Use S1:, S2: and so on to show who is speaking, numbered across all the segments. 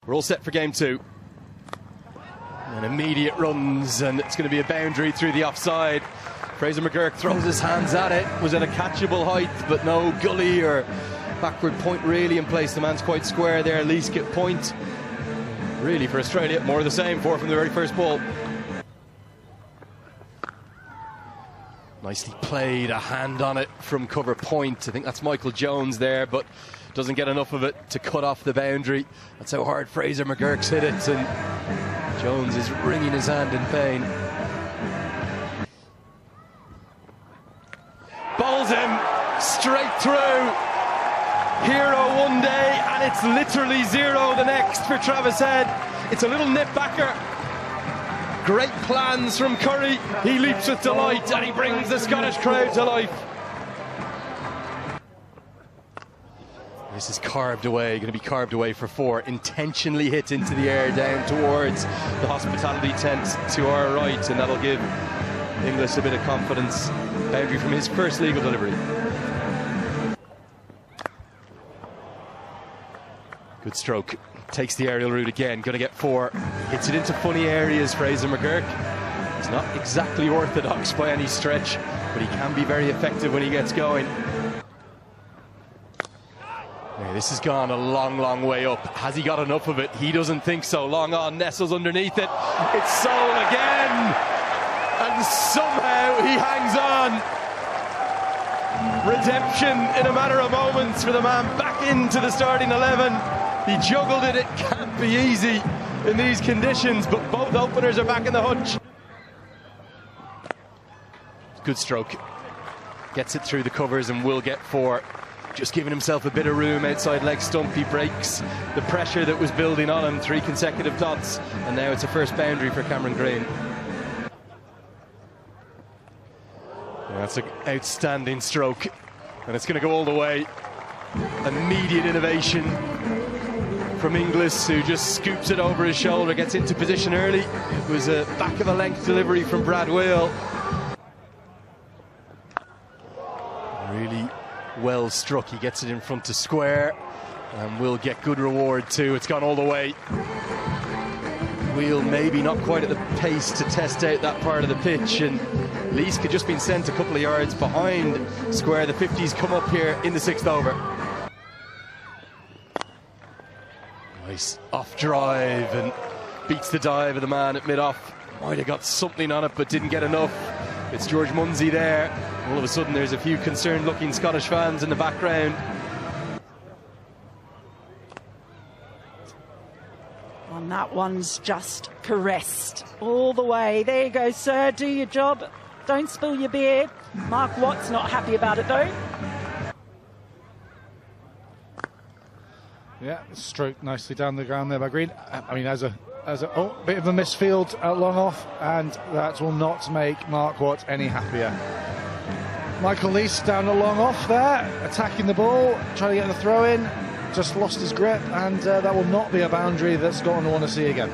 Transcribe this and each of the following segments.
S1: We're all set for game two. And immediate runs, and it's going to be a boundary through the offside. Fraser McGurk throws his hands at it. Was at a catchable height, but no gully or backward point really in place. The man's quite square there. Least get point. Really for Australia, more of the same. 4 from the very first ball. Nicely played, a hand on it from cover point. I think that's Michael Jones there, but doesn't get enough of it to cut off the boundary. That's how hard Fraser McGurk's hit it, and Jones is wringing his hand in pain. Bowls him straight through. Hero one day, and it's literally 0 the next for Travis Head. It's a little nip backer. Great plans from Curry. He leaps with delight, and he brings the Scottish crowd to life. This is carved away, going to be carved away for 4. Intentionally hit into the air down towards the hospitality tent to our right, and that'll give Inglis a bit of confidence. Boundary from his first legal delivery. Good stroke. Takes the aerial route again, going to get 4. Hits it into funny areas, Fraser McGurk. It's not exactly orthodox by any stretch, but he can be very effective when he gets going. This has gone a long, long way up. Has he got enough of it? He doesn't think so. Long on, nestles underneath it. It's Soul again. And somehow he hangs on. Redemption in a matter of moments for the man back into the starting 11. He juggled it. It can't be easy in these conditions, but both openers are back in the hutch. Good stroke. Gets it through the covers and will get 4. Just giving himself a bit of room outside leg stump. He breaks the pressure that was building on him. 3 consecutive dots, and now it's a first boundary for Cameron Green. That's an outstanding stroke, and it's going to go all the way. Immediate innovation from Inglis, who just scoops it over his shoulder, gets into position early. It was a back of a length delivery from Brad Whale. Really well struck. He gets it in front to square and will get good reward too. It's gone all the way. Wheel maybe not quite at the pace to test out that part of the pitch, and Leask had just been sent a couple of yards behind square. The 50s come up here in the 6th over. Nice off drive, and beats the dive of the man at mid-off. Might have got something on it but didn't get enough. It's George Munsey there. All of a sudden there's a few concerned looking Scottish fans in the background.
S2: And that one's just caressed all the way. There you go, sir, do your job. Don't spill your beer. Mark Watt's not happy about it though.
S3: Yeah, stroked nicely down the ground there by Green. I mean, as a bit of a misfield out long off, and that will not make Mark Watt any happier. Michael Lease down the long off there, attacking the ball, trying to get the throw in, just lost his grip, and that will not be a boundary that Scotland want to see again.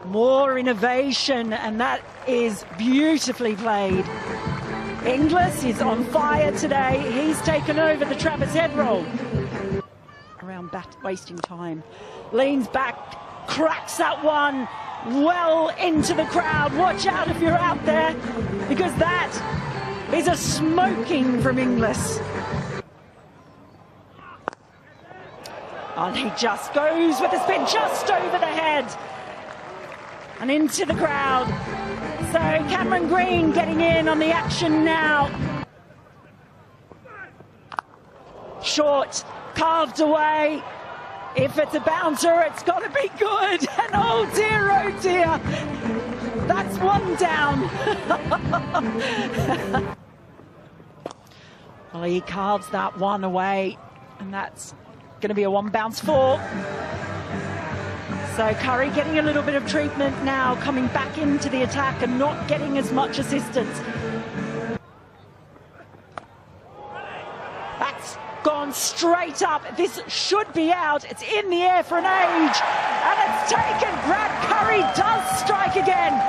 S2: More innovation, and that is beautifully played. Inglis is on fire today. He's taken over the Travis Head role. Around wasting time. Leans back, cracks that one well into the crowd. Watch out if you're out there, because that is a smoking from Inglis. And he just goes with the spin just over the head and into the crowd. So Cameron Green getting in on the action now. Short, carved away. If it's a bouncer, it's got to be good. And oh dear, that's one down. Well, he carves that one away, and that's going to be a 1 bounce 4. So Curry getting a little bit of treatment now, coming back into the attack and not getting as much assistance. That's gone straight up. This should be out. It's in the air for an age, and it's taken. Brad Curry does strike again.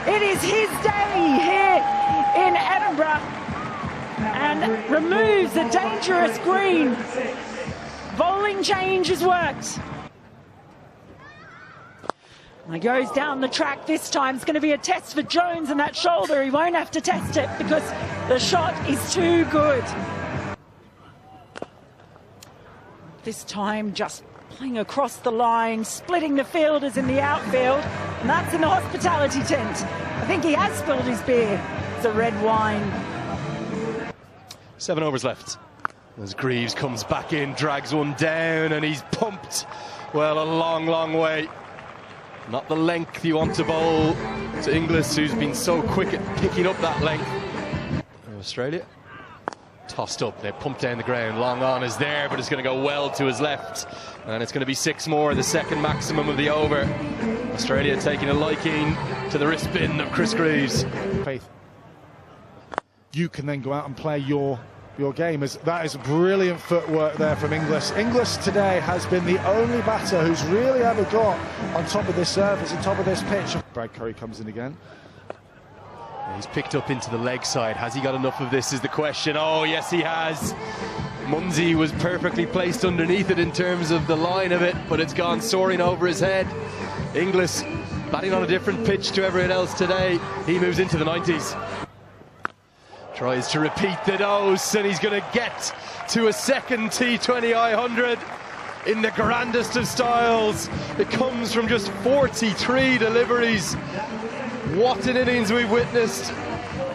S2: It is his day here in Edinburgh, and removes the dangerous Green. Volley handling change has worked. And he goes down the track this time. It's going to be a test for Jones and that shoulder. He won't have to test it because the shot is too good. This time just playing across the line, splitting the fielders in the outfield. And that's in the hospitality tent. I think he has spilled his beer. It's a red wine.
S1: 7 overs left. As Greaves comes back in, drags one down, and he's pumped. Well, a long, long way. Not the length you want to bowl to Inglis, who's been so quick at picking up that length. Australia tossed up, they pumped down the ground. Long on is there, but it's going to go well to his left, and it's going to be 6 more, the second maximum of the over. Australia taking a liking to the wrist spin of Chris Greaves.
S3: Faith, you can then go out and play your game. That is brilliant footwork there from Inglis. Inglis today has been the only batter who's really ever got on top of this surface, on top of this pitch. Brad Curry comes in again.
S1: He's picked up into the leg side. Has he got enough of this is the question. Oh, yes, he has. Munsey was perfectly placed underneath it in terms of the line of it, but it's gone soaring over his head. Inglis batting on a different pitch to everyone else today. He moves into the 90s. Tries to repeat the dose, and he's going to get to a second T20I 100 in the grandest of styles. It comes from just 43 deliveries. What an innings we've witnessed.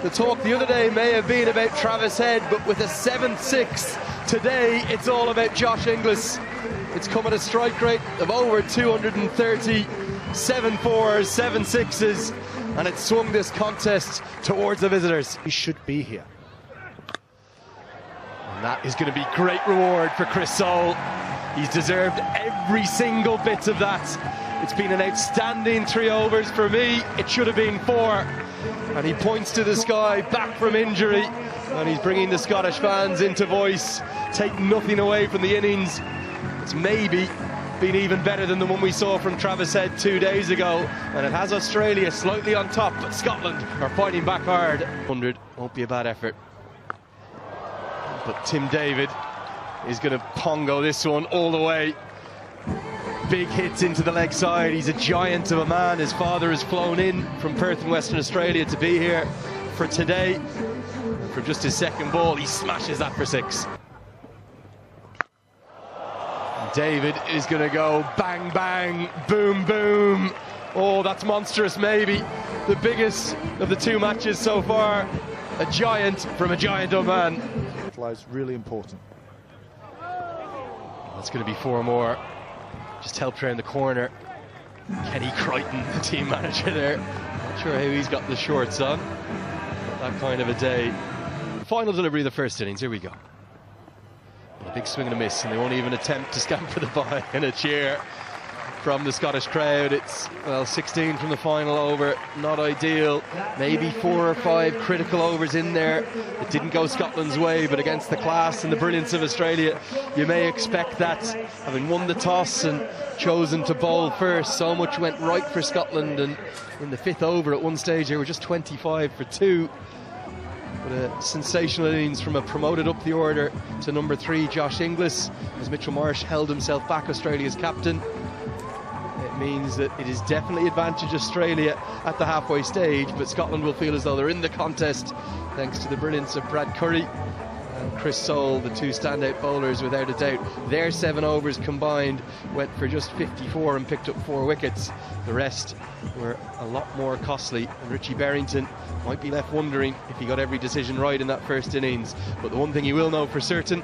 S1: The talk the other day may have been about Travis Head, but with a 7-6 today, it's all about Josh Inglis. It's come at a strike rate of over 230, 7 4s, 7 6s. And it swung this contest towards the visitors.
S3: He should be here.
S1: And that is going to be great reward for Chris Soule. He's deserved every single bit of that. It's been an outstanding 3 overs for me. It should have been 4. And he points to the sky, back from injury. And he's bringing the Scottish fans into voice. Take nothing away from the innings. It's maybe been even better than the one we saw from Travis Head 2 days ago, and it has Australia slightly on top, but Scotland are fighting back hard. 100 won't be a bad effort, but Tim David is going to pongo this one all the way. Big hits into the leg side. He's a giant of a man. His father has flown in from Perth in Western Australia to be here for today. From just his second ball, he smashes that for 6. David is going to go bang, bang, boom, boom. Oh, that's monstrous, maybe. The biggest of the 2 matches so far. A giant from a giant of man.
S3: It's really important.
S1: That's going to be 4 more. Just helped around the corner. Kenny Crichton, the team manager there. Not sure how he's got the shorts on. That kind of a day. Final delivery of the first innings. Here we go. A big swing and a miss, and they won't even attempt to scamper the ball in a cheer from the Scottish crowd. It's, well, 16 from the final over, not ideal. Maybe 4 or 5 critical overs in there. It didn't go Scotland's way, but against the class and the brilliance of Australia, you may expect that. Having won the toss and chosen to bowl first, so much went right for Scotland, and in the 5th over at one stage they were just 25 for 2. But a sensational innings from a promoted up the order to number 3, Josh Inglis, as Mitchell Marsh held himself back, Australia's captain. It means that it is definitely advantage Australia at the halfway stage, but Scotland will feel as though they're in the contest thanks to the brilliance of Brad Curry and Chris Soule, the 2 standout bowlers without a doubt. Their 7 overs combined went for just 54 and picked up 4 wickets. The rest were a lot more costly, and Richie Berrington might be left wondering if he got every decision right in that first innings. But the one thing he will know for certain,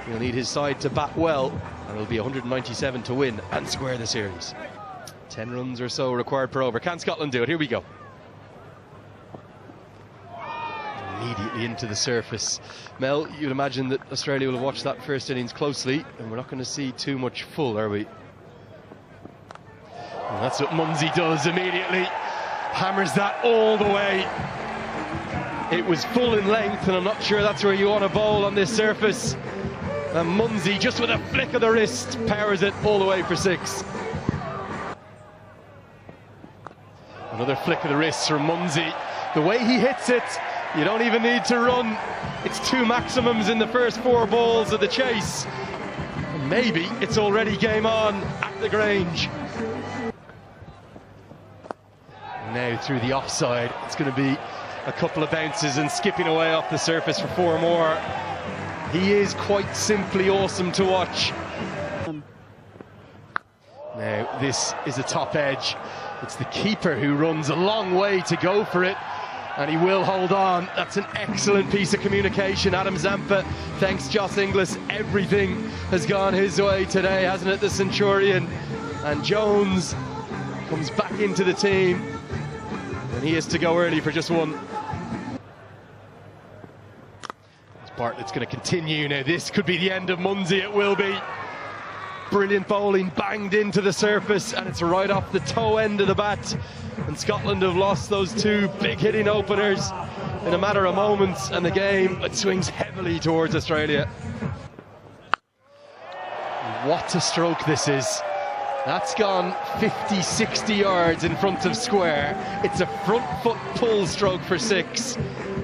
S1: he'll need his side to bat well, and it'll be 197 to win and square the series. 10 runs or so required per over. Can Scotland do it? Here we go. Immediately into the surface. Mel, you'd imagine that Australia will have watched that first innings closely, and we're not going to see too much full, are we? And that's what Munsey does immediately. Hammers that all the way. It was full in length, and I'm not sure that's where you want to bowl on this surface. And Munsey, just with a flick of the wrist, powers it all the way for 6. Another flick of the wrist from Munsey. The way he hits it, you don't even need to run. It's 2 maximums in the first 4 balls of the chase. And Maybe it's already game on at the Grange. Now through the offside, it's going to be a couple of bounces and skipping away off the surface for 4 more. He is quite simply awesome to watch. Now this is a top edge. It's the keeper who runs a long way to go for it, and he will hold on. That's an excellent piece of communication. Adam Zampa, thanks Joss Inglis, everything has gone his way today, hasn't it, the Centurion? And Jones comes back into the team, and he has to go early for just one. Bartlett's going to continue now. This could be the end of Munsey, it will be. Brilliant bowling, banged into the surface, and it's right off the toe end of the bat. And Scotland have lost those 2 big hitting openers in a matter of moments, and the game, it swings heavily towards Australia. What a stroke this is. That's gone 50, 60 yards in front of square. It's a front foot pull stroke for 6.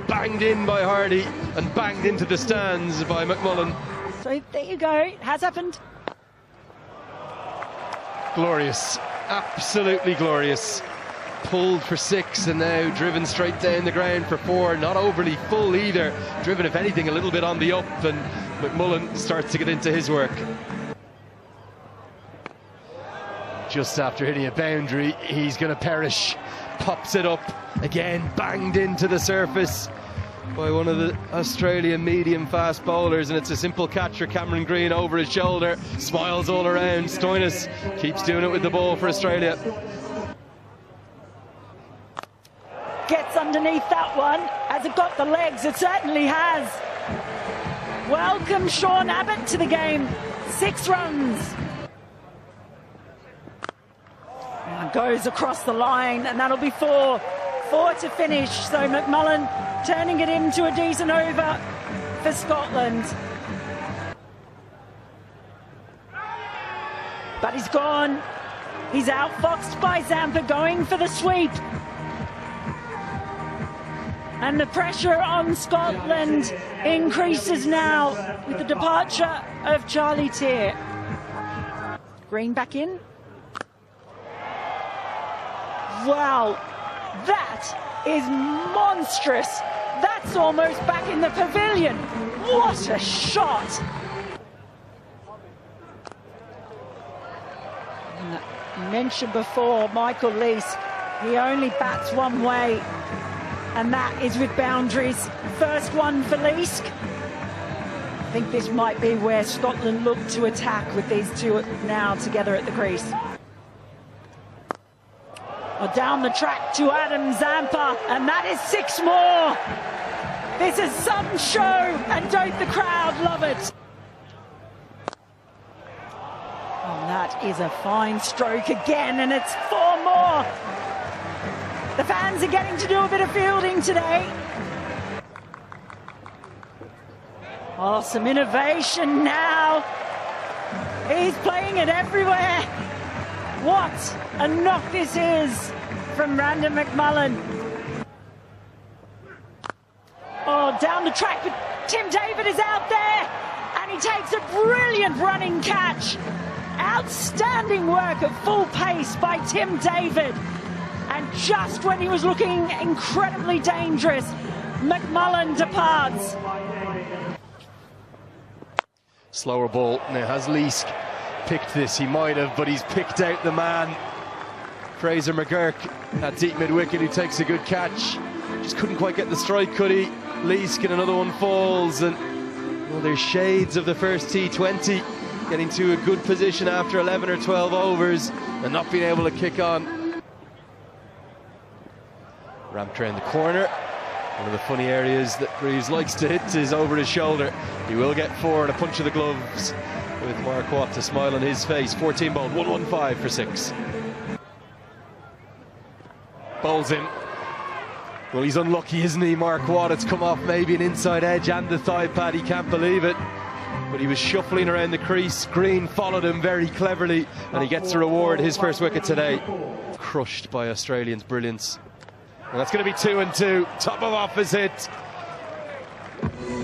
S1: Banged in by Hardy and banged into the stands by McMullen.
S2: So there you go, it has happened.
S1: Glorious, absolutely glorious. Pulled for 6 and now driven straight down the ground for 4. Not overly full either. Driven, if anything, a little bit on the up, and McMullen starts to get into his work. Just after hitting a boundary, he's going to perish. Pops it up again, banged into the surface by one of the Australian medium fast bowlers, and it's a simple catch for Cameron Green over his shoulder. Smiles all around. Stoinis keeps doing it with the ball for Australia.
S2: Gets underneath that one. Has it got the legs? It certainly has. Welcome Sean Abbott to the game. 6 runs. And goes across the line, and that'll be 4. 4 to finish. So McMullen turning it into a decent over for Scotland. But he's gone. He's outfoxed by Zampa, going for the sweep. And the pressure on Scotland increases now with the departure of Charlie Teare. Green back in. Wow, that is monstrous. That's almost back in the pavilion. What a shot. And I mentioned before, Michael Lease, he only bats one way, and that is with boundaries. First one for Leask. I think this might be where Scotland look to attack with these 2 now together at the crease. Well, down the track to Adam Zampa, and that is 6 more. This is some show, and don't the crowd love it? Oh, that is a fine stroke again, and it's 4 more. The fans are getting to do a bit of fielding today. Oh, some innovation now. He's playing it everywhere. What a knock this is from Brandon McMullen. Oh, down the track, but Tim David is out there, and he takes a brilliant running catch. Outstanding work at full pace by Tim David. And just when he was looking incredibly dangerous, McMullen departs.
S1: Slower ball. Now, has Leask picked this? He might have, but he's picked out the man. Fraser McGurk at deep mid-wicket, who takes a good catch. Just couldn't quite get the strike, could he? Leask, and another one falls, and well, there's shades of the first T20, getting to a good position after 11 or 12 overs and not being able to kick on. Ramped around the corner. One of the funny areas that Reeves likes to hit is over his shoulder. He will get 4 and a punch of the gloves, with Mark Watt to smile on his face. 14 bowled, 115 for 6. Bowls in. Well, he's unlucky, isn't he, Mark Watt? It's come off maybe an inside edge and the thigh pad. He can't believe it. But he was shuffling around the crease. Green followed him very cleverly, and he gets to reward his first wicket today. Crushed by Australians' brilliance. And that's going to be 2 and 2. Top of off is hit.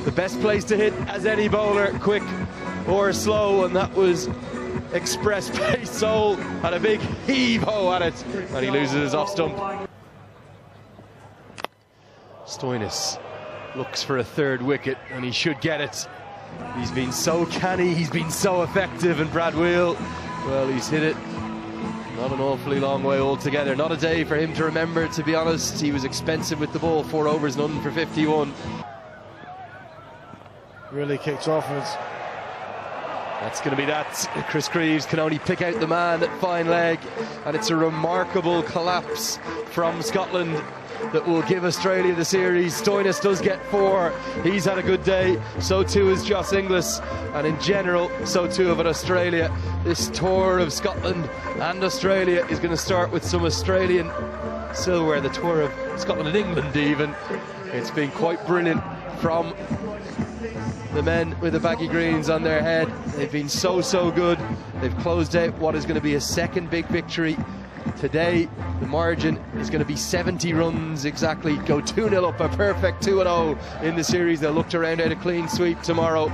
S1: The best place to hit as any bowler. Quick or slow, and that was express pace. Soul had a big heave-ho at it, and he loses his off stump. Stoinis looks for a third wicket, and he should get it. He's been so canny, he's been so effective, and Brad Wheel, well, he's hit it not an awfully long way altogether. Not a day for him to remember, to be honest. He was expensive with the ball, 4 overs, none for 51.
S3: Really kicked off.
S1: That's going to be that. Chris Creeves can only pick out the man at fine leg, and it's a remarkable collapse from Scotland that will give Australia the series. Stoinis does get 4. He's had a good day, so too is Joss Inglis, and in general, so too have Australia. This tour of Scotland and Australia is going to start with some Australian silverware, the tour of Scotland and England even. It's been quite brilliant from the men with the baggy greens on their head. They've been so good. They've closed out what is going to be a second big victory today. The margin is going to be 70 runs exactly. Go 2-0 up, a perfect 2-0 in the series. They'll look to round out a clean sweep tomorrow.